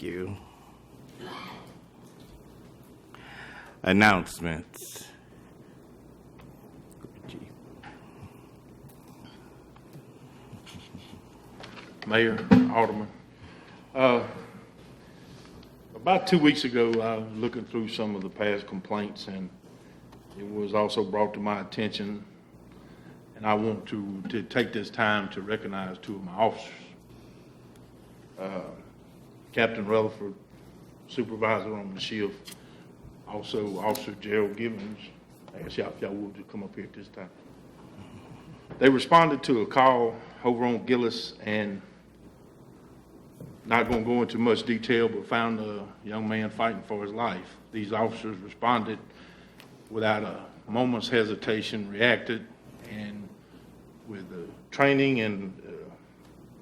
Thank you. Announcements. Mayor, Alderman. About 2 weeks ago, I was looking through some of the past complaints, and it was also brought to my attention, and I want to take this time to recognize two of my officers. Captain Rutherford, supervisor on the shift, also Officer Gerald Givens. I ask y'all if y'all would to come up here at this time. They responded to a call over on Gillis, and not going to go into much detail, but found a young man fighting for his life. These officers responded without a moment's hesitation, reacted, and with the training and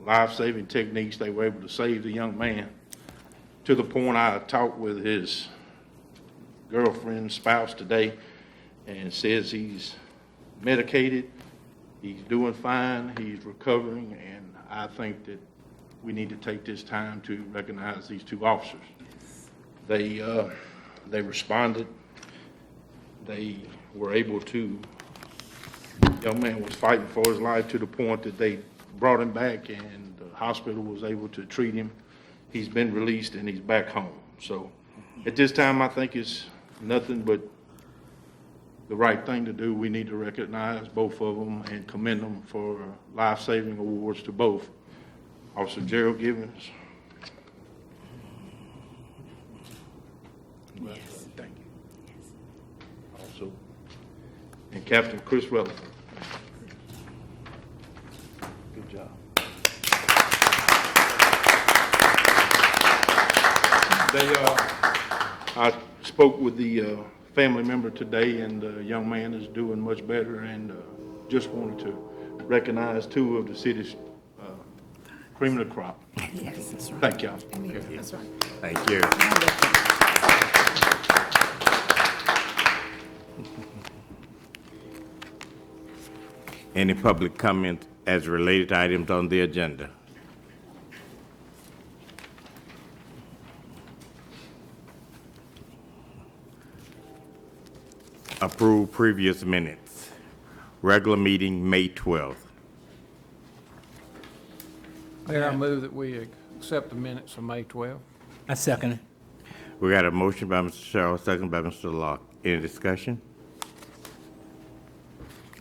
life-saving techniques, they were able to save the young man, to the point I talked with his girlfriend, spouse today, and says he's medicated, he's doing fine, he's recovering, and I think that we need to take this time to recognize these two officers. They responded. They were able to, the young man was fighting for his life to the point that they brought him back, and the hospital was able to treat him. He's been released and he's back home. So at this time, I think it's nothing but the right thing to do. We need to recognize both of them and commend them for life-saving awards to both. Officer Gerald Givens. Yes. Thank you. Yes. Also, and Captain Chris Rutherford. Good job. I spoke with the family member today, and the young man is doing much better, and just wanted to recognize two of the city's cream of the crop. Yes, that's right. Thank y'all. That's right. Thank you. Any public comment as related to items on the agenda? Approve previous minutes. Regular meeting, May 12th. Mayor, I move that we accept the minutes of May 12th. I second it. We got a motion by Mr. Sherrill, second by Mr. Locke. Any discussion?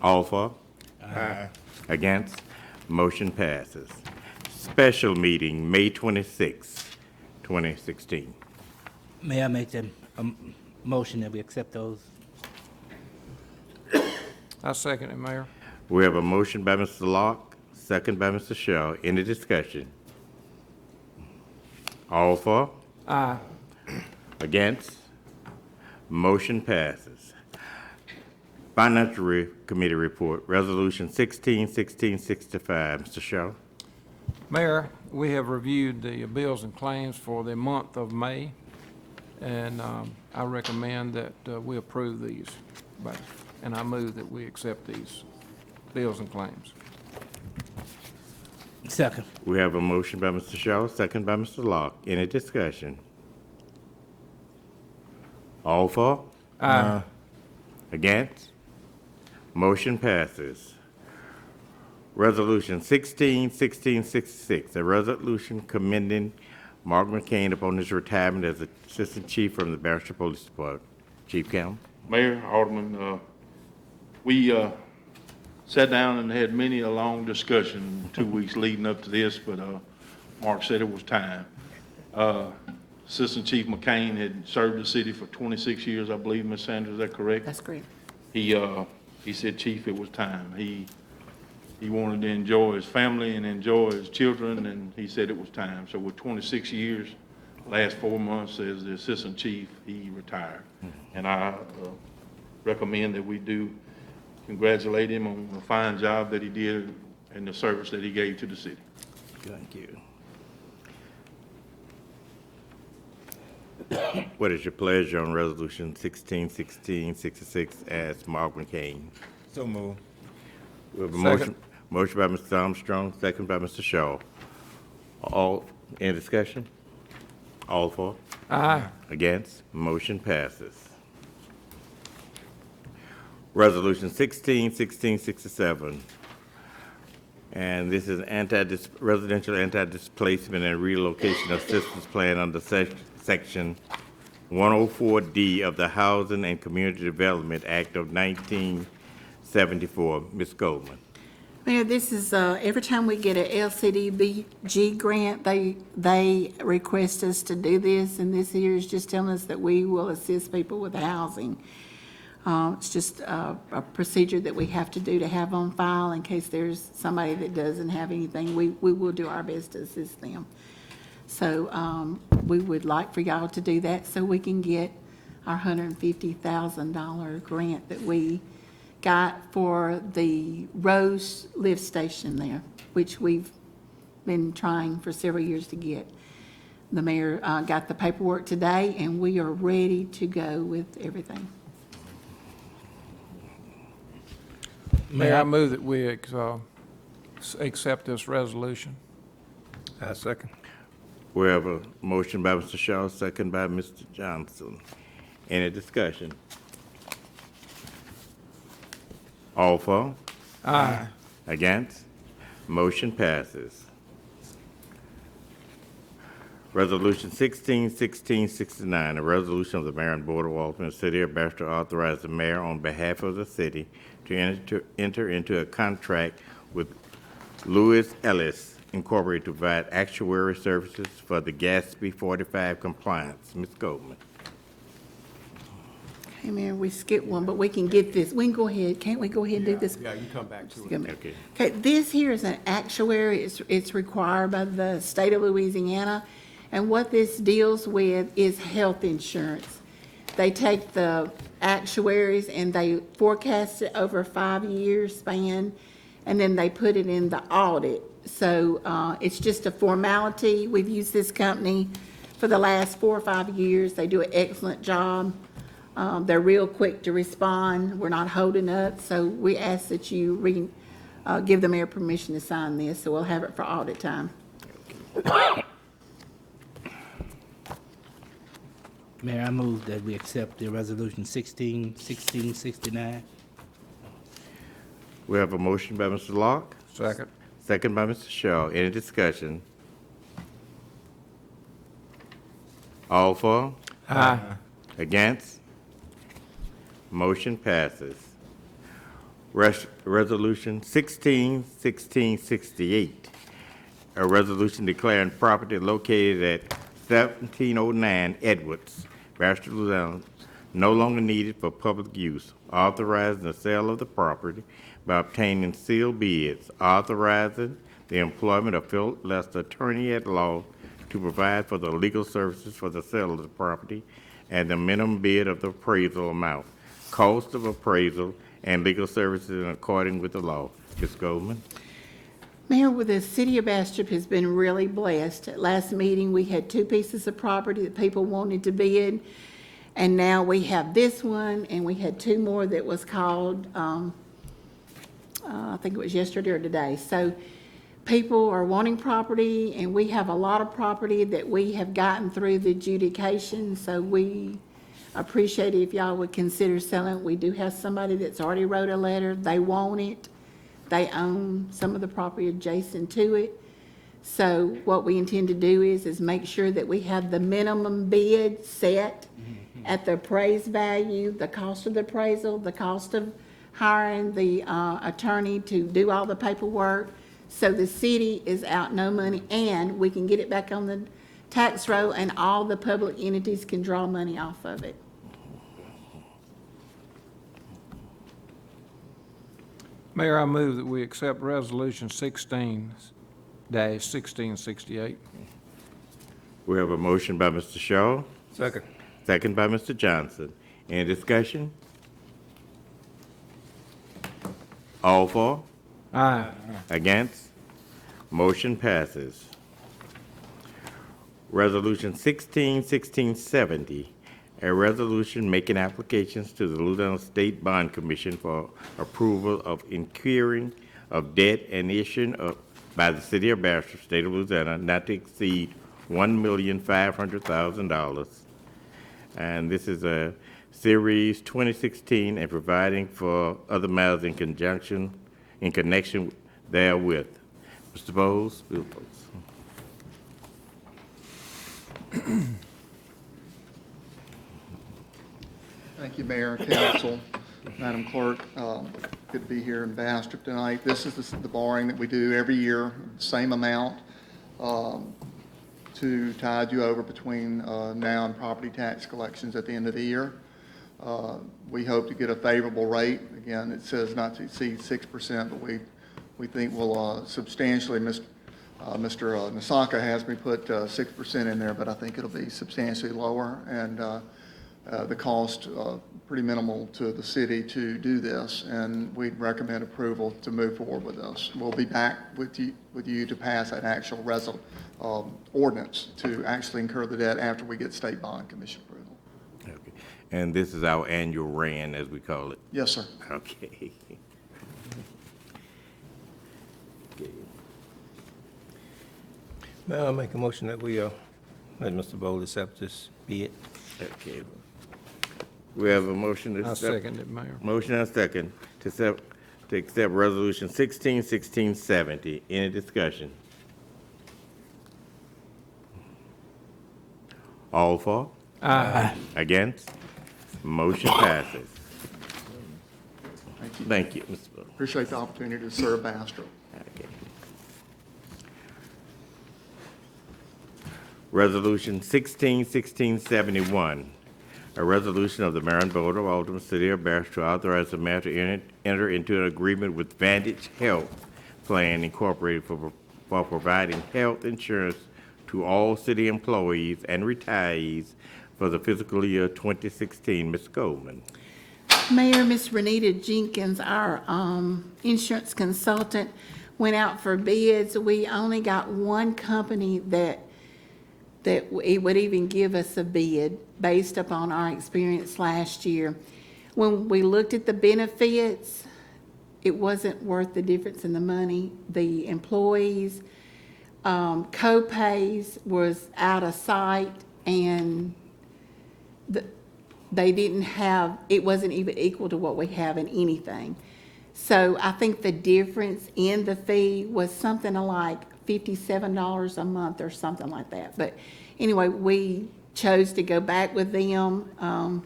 All for? Aye. Against? Motion passes. Special meeting, May 26, 2016. May I make the motion that we accept those? I second it, Mayor. We have a motion by Mr. Locke, second by Mr. Sherrill. Any discussion? All for? Aye. Against? Motion passes. Financial Committee report, Resolution 1665. Mr. Shaw. Mayor, we have reviewed the bills and claims for the month of May, and I recommend that we approve these. And I move that we accept these bills and claims. Second. We have a motion by Mr. Shaw, second by Mr. Locke. Any discussion? All for? Aye. Against? Motion passes. Resolution 1666, a resolution commending Mark McCain upon his retirement as Assistant Chief from the Bastrop Police Department. Chief Campbell. Mayor, Alderman, we sat down and had many a long discussion 2 weeks leading up to this, but Mark said it was time. Assistant Chief McCain had served the city for 26 years, I believe, Ms. Sanders, is that correct? That's great. He said, Chief, it was time. He wanted to enjoy his family and enjoy his children, and he said it was time. So with 26 years, last 4 months as the Assistant Chief, he retired. And I recommend that we do congratulate him on the fine job that he did and the service that he gave to the city. Thank you. What is your pleasure on Resolution 1666 as Mark McCain? So move. We have a Second. motion by Mr. Armstrong, second by Mr. Shaw. Any discussion? All for? Aye. Against? Motion passes. Resolution 1667. And this is residential anti-displacement and relocation assistance plan under section 104D of the Housing and Community Development Act of 1974. Ms. Goldman. Mayor, this is, every time we get a LCDBG grant, they request us to do this, and this here is just telling us that we will assist people with housing. It's just a procedure that we have to do to have on file in case there's somebody that doesn't have anything. We will do our best to assist them. So we would like for y'all to do that so we can get our $150,000 grant that we got for the Rose lift station there, which we've been trying for several years to get. The mayor got the paperwork today, and we are ready to go with everything. Mayor, I move that we accept this resolution. I second. We have a motion by Mr. Shaw, second by Mr. Johnson. Any discussion? All for? Aye. Against? Motion passes. Resolution 1669, a resolution of the Mayor and Board of Aldermen, City of Bastrop, authorize the mayor on behalf of the city to enter into a contract with Lewis Ellis Incorporated to provide actuary services for the Gatsby 45 compliance. Ms. Goldman. Hey, Mayor, we skipped one, but we can get this. We can go ahead. Can't we go ahead and do this? Yeah, you come back to it. Okay. Okay, this here is an actuary. It's required by the state of Louisiana. And what this deals with is health insurance. They take the actuaries and they forecast it over a 5-year span, and then they put it in the audit. So it's just a formality. We've used this company for the last 4 or 5 years. They do an excellent job. They're real quick to respond. We're not holding up. So we ask that you give the mayor permission to sign this, so we'll have it for audit time. Mayor, I move that we accept the resolution 1669. We have a motion by Mr. Locke, Second. second by Mr. Shaw. Any discussion? All for? Aye. Against? Motion passes. Resolution 1668, a resolution declaring property located at 1709 Edwards, Bastrop Louisiana, no longer needed for public use, authorizing the sale of the property by obtaining sealed bids, authorizing the employment of Philip Lester, attorney at law, to provide for the legal services for the sale of the property and the minimum bid of the appraisal amount, cost of appraisal, and legal services in accordance with the law. Ms. Goldman. Mayor, well, the city of Bastrop has been really blessed. At last meeting, we had 2 pieces of property that people wanted to bid, and now we have this one, and we had 2 more that was called, I think it was yesterday or today. So people are wanting property, and we have a lot of property that we have gotten through the adjudication, so we appreciate it if y'all would consider selling. We do have somebody that's already wrote a letter. They want it. They own some of the property adjacent to it. So what we intend to do is make sure that we have the minimum bid set at the appraised value, the cost of the appraisal, the cost of hiring the attorney to do all the paperwork. So the city is out no money, and we can get it back on the tax roll, and all the public entities can draw money off of it. Mayor, I move that we accept Resolution 16-1668. We have a motion by Mr. Shaw, Second. second by Mr. Johnson. Any discussion? All for? Aye. Against? Motion passes. Resolution 1670, a resolution making applications to the Louisiana State Bond Commission for approval of incurring of debt and issuing by the City of Bastrop, State of Louisiana, not to exceed $1,500,000. And this is a Series 2016 and providing for other matters in connection therewith. Mr. Bowles, bill votes. Thank you, Mayor, Council, Madam Clerk. Good to be here in Bastrop tonight. This is the borrowing that we do every year, same amount, to tide you over between now and property tax collections at the end of the year. We hope to get a favorable rate. Again, it says not to exceed 6%, but we think we'll substantially, Mr. Nasaka has me put 6% in there, but I think it'll be substantially lower, and the cost pretty minimal to the city to do this, and we'd recommend approval to move forward with this. We'll be back with you to pass an actual ordinance to actually incur the debt after we get state bond commission approval. Okay. And this is our annual RAN, as we call it. Yes, sir. Okay. Okay. Now I'll make a motion that we let Mr. Bowles accept this bid. Okay. We have a motion to I accept. second it, Mayor. Motion and a second to accept Resolution 1670. Any discussion? All for? Aye. Against? Motion passes. Thank you. Thank you, Mr. Bowles. Appreciate the opportunity to serve Bastrop. Okay. Resolution 1671, a resolution of the Mayor and Board of Aldermen, City of Bastrop, to authorize the mayor to enter into an agreement with Vantage Health Plan Incorporated for providing health insurance to all city employees and retirees for the fiscal year 2016. Ms. Goldman. Mayor, Ms. Renita Jenkins, our insurance consultant, went out for bids. We only got one company that it would even give us a bid based upon our experience last year. When we looked at the benefits, it wasn't worth the difference in the money. The employees, co-pays was out of sight, and they didn't have, it wasn't even equal to what we have in anything. So I think the difference in the fee was something like $57 a month or something like that. But anyway, we chose to go back with them.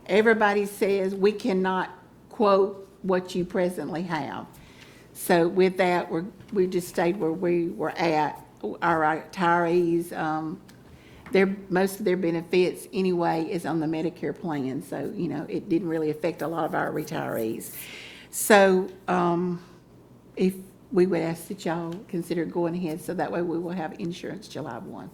Everybody says we cannot quote what you presently have. So with that, we just stayed where we were at. Our retirees, most of their benefits anyway is on the Medicare plan. So, you know, it didn't really affect a lot of our retirees. So if we would ask that y'all consider going ahead, so that way we will have insurance July 1.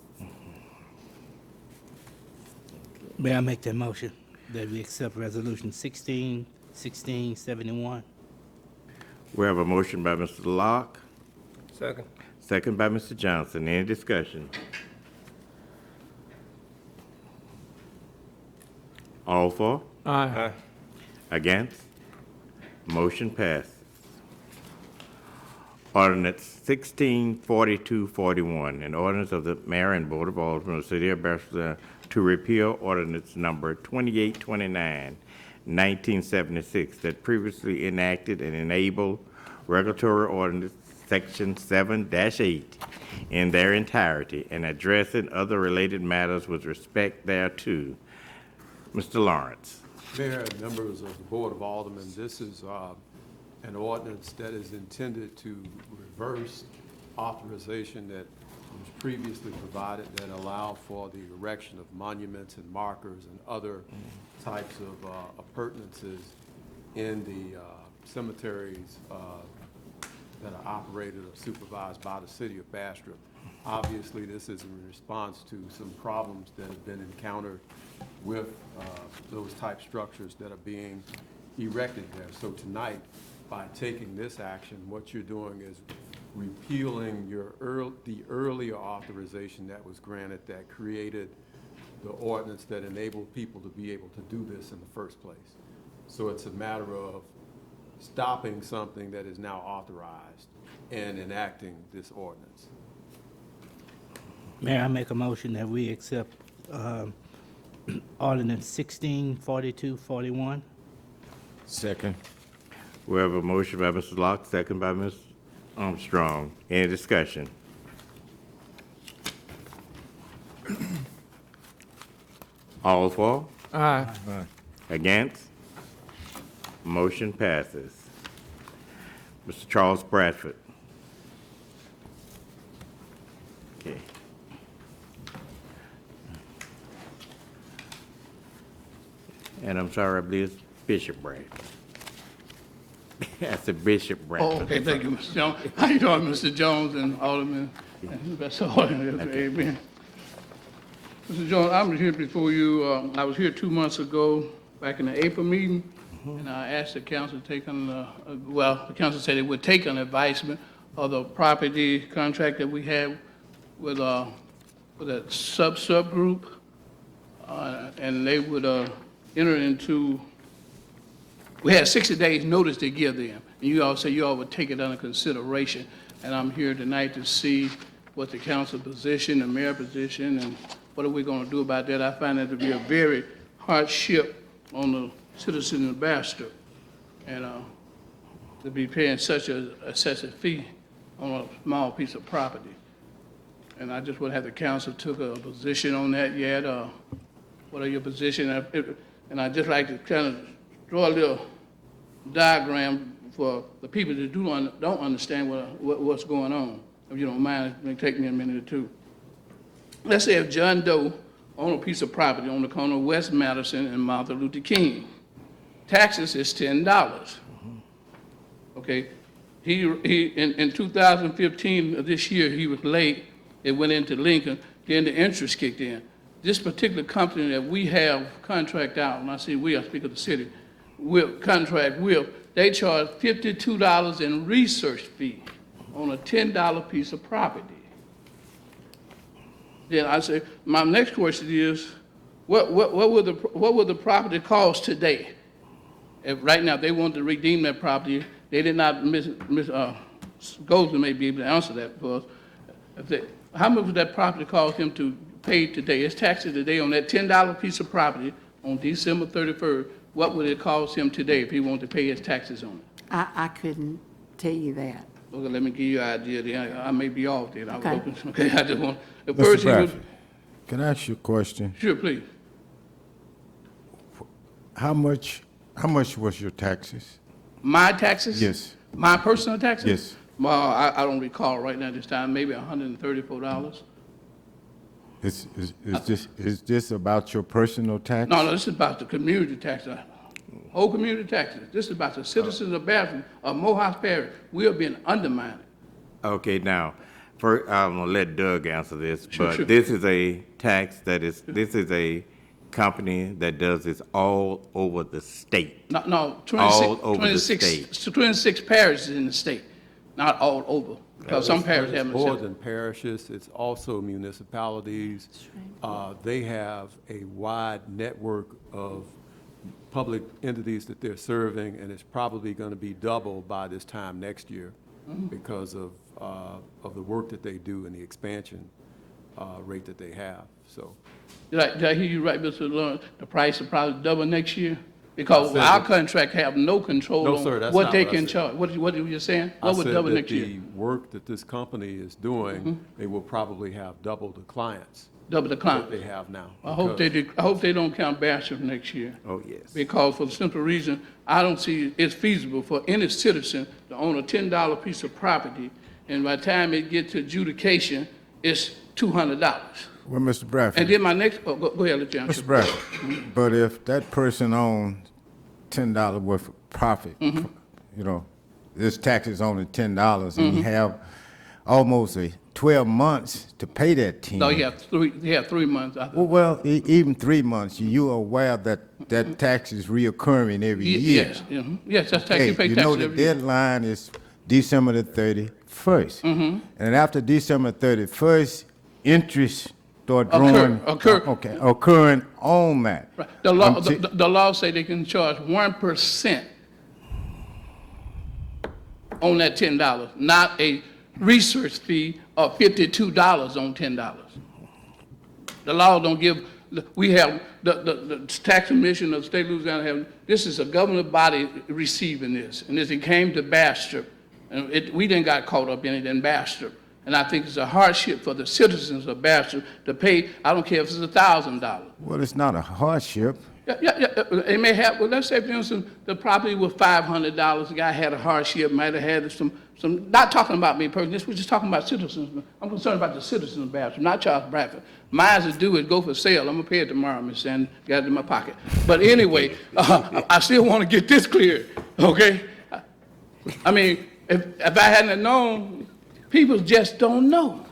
May I make that motion that we accept Resolution 1671? We have a motion by Mr. Locke, Second. second by Mr. Johnson. Any discussion? All for? Aye. Against? Motion passes. Ordinance 164241, an ordinance of the Mayor and Board of Aldermen of the City of Bastrop to repeal ordinance number 2829, 1976, that previously enacted and enabled regulatory ordinance section 7-8 in their entirety and addressing other related matters with respect thereto. Mr. Lawrence. Mayor and members of the Board of Aldermen, this is an ordinance that is intended to reverse authorization that was previously provided that allowed for the erection of monuments and markers and other types of appurtenances in the cemeteries that are operated or supervised by the City of Bastrop. Obviously, this is in response to some problems that have been encountered with those type structures that are being erected there. So tonight, by taking this action, what you're doing is repealing the earlier authorization that was granted that created the ordinance that enabled people to be able to do this in the first place. So it's a matter of stopping something that is now authorized and enacting this ordinance. Mayor, I make a motion that we accept ordinance 164241. Second. We have a motion by Mr. Locke, second by Ms. Armstrong. Any discussion? All for? Aye. Against? Motion passes. Mr. Charles Bradford. Okay. And I'm sorry, I believe it's Bishop Bradford. That's a Bishop Oh, Bradford. okay, thank you, Mr. Jones. How you doing, Mr. Jones and Alderman? And that's all, amen. Mr. Jones, I'm here before you, I was here 2 months ago, back in the April meeting, and I asked the council to take on, the council said it would take an advisement of the property contract that we had with a subgroup, and they would enter into, we had 60 days notice to give them. And you all say you all would take it under consideration. And I'm here tonight to see what the council position, the mayor position, and what are we going to do about that. I find that to be a very hardship on the citizens of Bastrop. And to be paying such an excessive fee on a small piece of property. And I just would have the council took a position on that yet. What are your position? And I'd just like to kind of draw a little diagram for the people that don't understand what's going on. If you don't mind, it may take me a minute or two. Let's say if John Doe owned a piece of property on the corner of West Madison and Martin Luther King, taxes is $10. Okay, he in 2015 of this year he was late. It went into Lincoln. Then the interest kicked in. This particular company that we have contract out, when I say we, I speak of the city, with contract with, they charge $52 in research fee on a $10 piece of property. Then I say, my next question is, what would the property cost today? If right now they want to redeem that property, they did not, Golden may be able to answer that for us. How much would that property cost him to pay today? His taxes today on that $10 piece of property on December 31st, what would it cost him today if he wanted to pay his taxes on it? I couldn't tell you that. Okay, let me give you an idea then. I may be off then. Okay. Okay, I just want, at Mr. first he was, Bradford, can I ask you a question? sure, please. How much was your taxes? My taxes? Yes. My personal taxes? Yes. Well, I don't recall right now this time, maybe $134. Is this about your personal tax? No, this is about the community tax, whole community taxes. This is about the citizens of Bastrop, of Morehouse Parish. We are being undermined. Okay, now, first, I'm gonna let Doug answer this, Sure, but sure. this is a tax this is a company that does this all over the state. No, All over the 26 state. 26 parishes in the state, not all over, because some parishes have It's more them. than parishes, it's also municipalities. They have a wide network of public entities that they're serving, and it's probably going to be double by this time next year because of the work that they do and the expansion rate that they have, so. Did I hear you right, Mr. Lawrence? The price will probably double next year? Because I said our that- contract have no control No, sir, on that's what not they what I can said. charge. What are you saying? I What would said double that next year? the work that this company is doing, they will probably have double the clients Double the that client. they have now. I hope they because- do, I hope they don't count Bastrop next year. Oh, yes. Because for the simple reason, I don't see it's feasible for any citizen to own a $10 piece of property, and by the time it gets to adjudication, it's $200. Well, Mr. Bradford. And then my next, go ahead, let you answer. Mr. Bradford, but if that person owns $10 worth of profit, Mm-hmm. you know, this tax is only $10, and Mm-hmm. you have almost 12 months to pay that 10. No, you have 3 months. I think. Well, even 3 months, you are aware that that tax is reoccurring every year. Yes, yes, that's tax, Okay, you pay you know taxes the every year. deadline is December the 31st. And after December 31st, interest start growing. Occurring on that. Right. The law, Until- the law say they can charge 1% on that $10, not a research fee of $52 on $10. The law don't give, we have, the tax commission of the state of Louisiana have, this is a government body receiving this. And as it came to Bastrop, and we didn't got caught up in it in Bastrop. And I think it's a hardship for the citizens of Bastrop to pay, I don't care if it's $1,000. Well, it's not a hardship. Yeah, it may have, well, let's say, for instance, the property was $500, the guy had a hardship, might have had some, not talking about me personally, we're just talking about citizens. I'm concerned about the citizens of Bastrop, not Charles Bradford. Mine's is due, it go for sale, I'm gonna pay it tomorrow, Miss Sandy, got it in my pocket. But anyway, I still wanna get this clear, okay? I mean, if I hadn't known, people just don't know.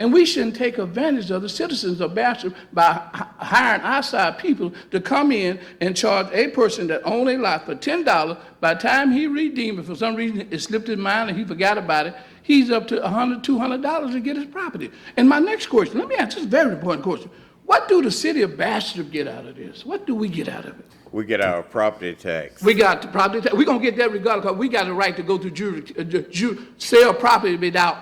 And we shouldn't take advantage of the citizens of Bastrop by hiring outside people to come in and charge a person that owned a lot for $10. By the time he redeemed it, for some reason it slipped his mind and he forgot about it, he's up to $100, $200 to get his property. And my next question, let me ask this very important question. What do the city of Bastrop get out of this? What do we get out of it? We get our property tax. We got the property tax. We're going to get that regardless, because we got the right to go to sell property without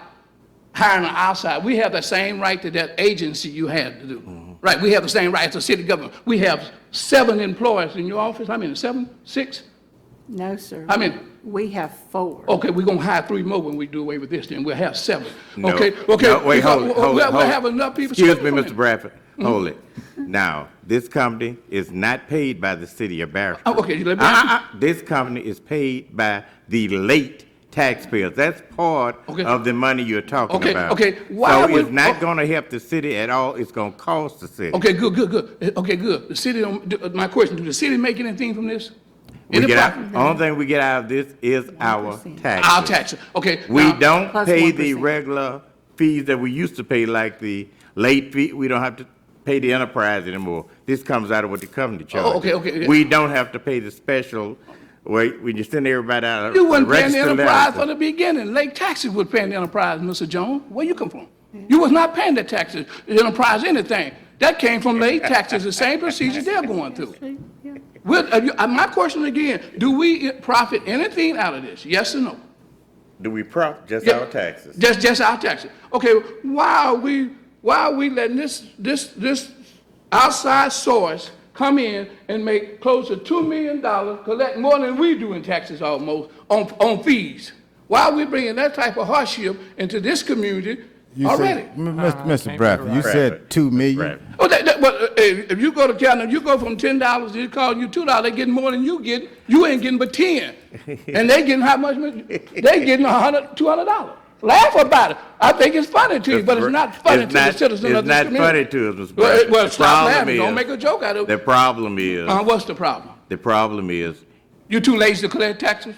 hiring an outside. We have the same right to that agency you had to do. Mm-hmm. Right, we have the same right as the city government. We have 7 employees in your office. How many, 7, 6? No, sir. How many? We have 4. Okay, we're gonna hire 3 more when we do away with this, then we'll have 7. No. Okay. No, wait, hold it, hold it, We'll hold it. have enough people. Excuse me, serving for Mr. them. Bradford, hold it. Now, this company is not paid by the city of Bastrop. Oh, okay, let me. This company is paid by the late taxpayers. That's part Okay. of the money you're talking Okay, about. okay, why So would- it's not gonna help the city at all, it's gonna cost the city. Okay, good. Okay, good. The city don't, my question, do the city make anything from this? We Any get profit? out, only thing we get out of this is our 1%. taxes. Our taxes, okay. We now- don't Plus pay the 1%. regular fees that we used to pay, like the late fee. We don't have to pay the enterprise anymore. This comes out of what the company charges. okay, yeah. We don't have to pay the special, when you send everybody out. You wasn't paying the register enterprise letters. from the beginning. Lake taxes was paying the enterprise, Mr. Jones. Where you come from? You was not paying the taxes, the enterprise, anything. That came from late taxes, the same procedure they're going through. My question again, do we profit anything out of this? Yes or no? Do we profit just Yeah. our taxes? Just our taxes. Okay, why are we letting this outside source come in and make close to $2 million, collect more than we do in taxes almost on fees? Why are we bringing that type of hardship into this community You already? said, Mr. can't Bradford, be you right. said 2 million? Right. Oh, but if you go to Canada, you go from $10, they call you $2, they getting more than you get. You ain't getting but 10, and they getting how much? They getting $100, $200. Laugh about it. I think it's funny to you, but it's not funny to the citizens of this It's community. not funny to us, Mr. Bradford. Well, The stop problem laughing. Don't is- make a joke out of The it. problem is, What's the problem? the problem is, You too lazy to collect taxes?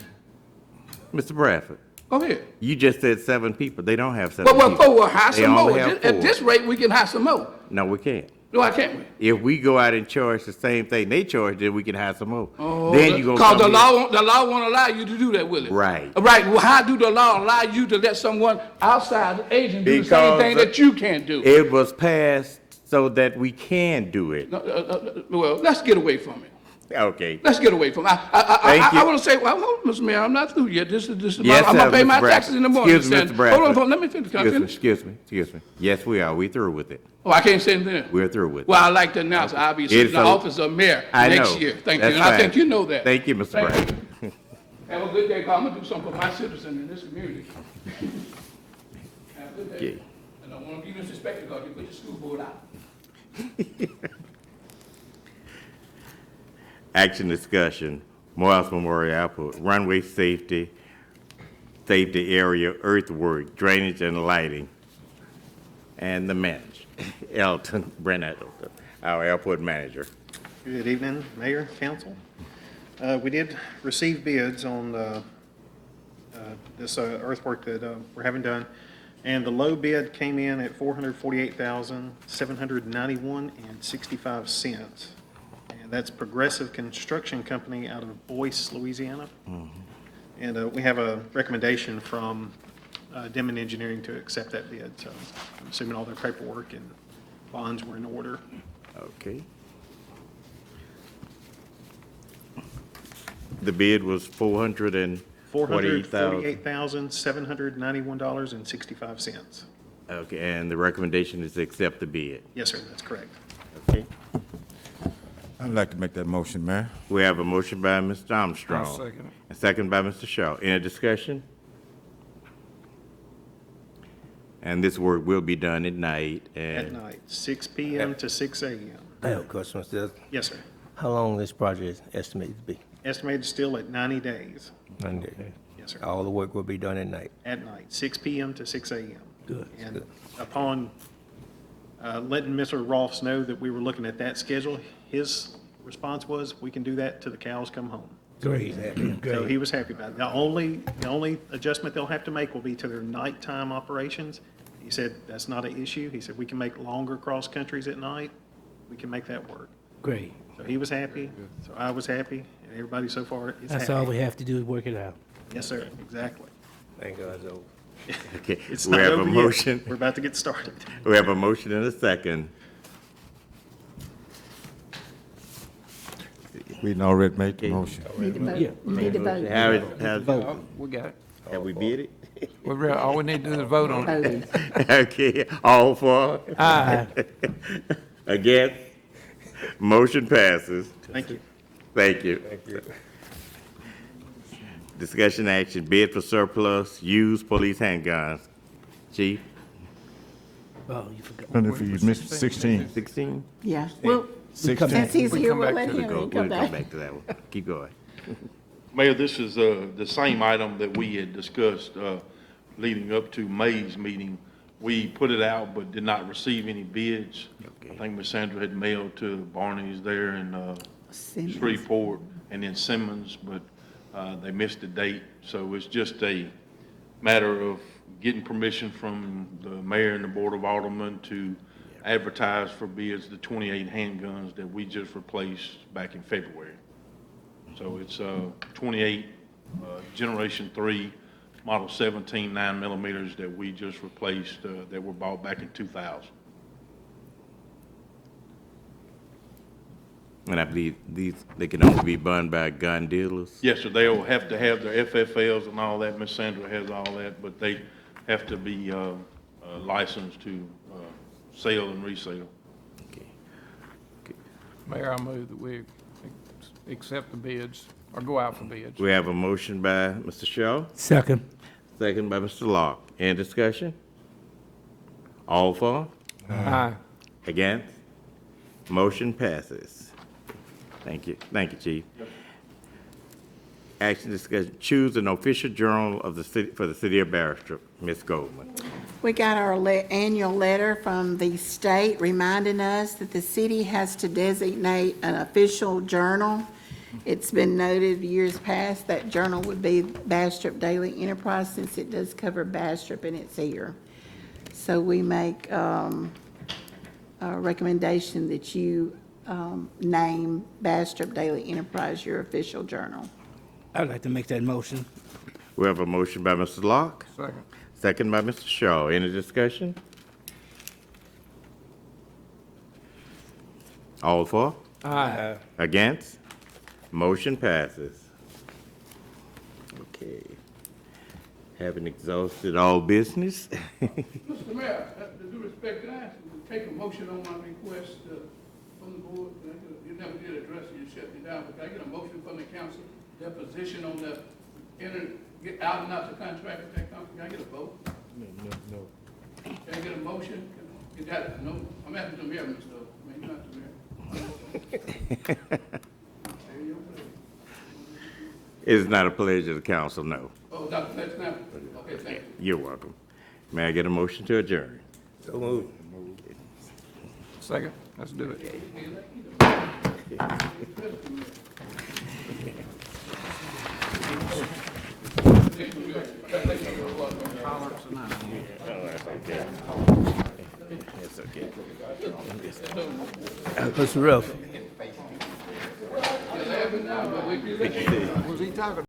Mr. Bradford, Go ahead. you just said 7 people. They don't have 7 Well, people. we'll hire They some more. only have At 4. this rate, we can hire some more. No, we can't. No, I can't. If we go out and charge the same thing they charge, then we can hire some more. Oh, Then you gonna because come the law won't allow you to do that, will it? Right. Right. Well, how do the law allow you to let someone outside the agent do the same Because thing that you can't do? It was passed so that we can do it. Well, let's get away from it. Okay. Let's get away from it. Thank I you. want to say, well, hold on, Mr. Mayor, I'm not through yet. This is Yes, I'm going to pay my Mr. taxes in the morning. Excuse me, Mr. Mr. Sanders. Hold Bradford. on, let me finish. Can I finish? Excuse me. Yes, we are. We through with it. Oh, I can't say anything else. We're through with it. Well, I'd like to announce I'll be sitting in the It's a- office of mayor I next know. year. Thank That's you. And I fine. think you know that. Thank you, Mr. Thank Bradford. you. Have a good day, 'cause I'm going to do something for my citizens in this community. Have a good day. Yeah. And I don't want to be disrespected because you put the school board out. Action discussion, Morris Memorial Airport, runway safety area, earthwork, drainage and lighting. And the manager, Elton Brennan, our airport manager. Good evening, Mayor, Council. We did receive bids on this earthwork that we're having done, and the low bid came in at $448,791.65. And that's Progressive Construction Company out of Boyce, Louisiana. And we have a recommendation from Demon Engineering to accept that bid, so I'm assuming all their paperwork and bonds were in order. Okay. The bid was $448,000. $448,791.65. Okay, and the recommendation is to accept the bid. Yes, sir, that's correct. Okay. I'd like to make that motion, Mayor. We have a motion by Mr. Armstrong. I'll second it. And second by Mr. Shaw. Any discussion? And this work will be done at night and. At night, 6 PM to 6 AM. I have a question, Mr. Yes, sir. How long this project is estimated to be? Estimated still at 90 days. 90 days. Yes, sir. All the work will be done at night. At night, 6 PM to 6 AM. Good. And Good. upon letting Mr. Ross know that we were looking at that schedule, his response was, we can do that till the cows come home. Great, So great. he was happy about it. The only adjustment they'll have to make will be to their nighttime operations. He said, that's not an issue. He said, we can make longer cross countries at night. We can make that work. Great. So he was happy, so I was happy, and everybody so far is happy. That's all we have to do is work it out. Yes, sir, exactly. Thank God it's over. Okay, It's we not have a over yet. motion. We're about to get started. We have a motion and a second. We done already made the motion. Need to vote. You need to vote. We got it. Have we bid it? All we need to do is vote on it. Voted. Okay, all for? Aye. Against? Motion passes. Thank you. Thank you. Discussion action, bid for surplus used police handguns. Chief, Oh, you forgot. And if you missed 16. 16? Yeah, well, 16. since he's We here, come we'll back let to him We'll come come back. back to that one. Keep going. Mayor, this is the same item that we had discussed leading up to May's meeting. We put it out but did not receive any bids. Okay. I think Ms. Sandra had mailed to Barney's there in Simmons. Shreveport and then Simmons, but they missed the date. So it's just a matter of getting permission from the mayor and the board of aldermen to advertise for bids the 28 handguns that we just replaced back in February. So it's 28 Generation 3, Model 17 9mm that we just replaced that were bought back in 2000. And I believe they can only be bought by gun dealers? Yes, sir, they'll have to have their FFLs and all that. Ms. Sandra has all that, but they have to be licensed to sell and resell. Okay. Mayor, I move that we accept the bids, or go out for bids. We have a motion by Mr. Shaw, Second. second by Mr. Locke. Any discussion? All for? Aye. Against? Motion passes. Thank you. Thank you, Chief. Action discussion, choose an official journal of the city, for the city of Bastrop. Ms. Goldman. We got our annual letter from the state reminding us that the city has to designate an official journal. It's been noted years past that journal would be Bastrop Daily Enterprise, since it does cover Bastrop and it's here. So we make a recommendation that you name Bastrop Daily Enterprise your official journal. I'd like to make that motion. We have a motion by Mr. Locke, Second. second by Mr. Shaw. Any discussion? All for? Aye. Against? Motion passes. Okay. Having exhausted all business, Mr. Mayor, with due respect, can I ask you to take a motion on my request from the board? You never did address it, you shut me down, but can I get a motion from the council, their position on the get out and out the contract with that company? Can I get a vote? No. Can I get a motion? Is that, no, I'm asking the mayor, Mr. Mayor, not the mayor. it is not a pleasure to the council, no. Oh, Dr. Fletcher, okay, thank you. You're welcome. May I get a motion to adjourn? So moved. Second. Let's do it. It's okay. Mr. Ruff. Was he talking?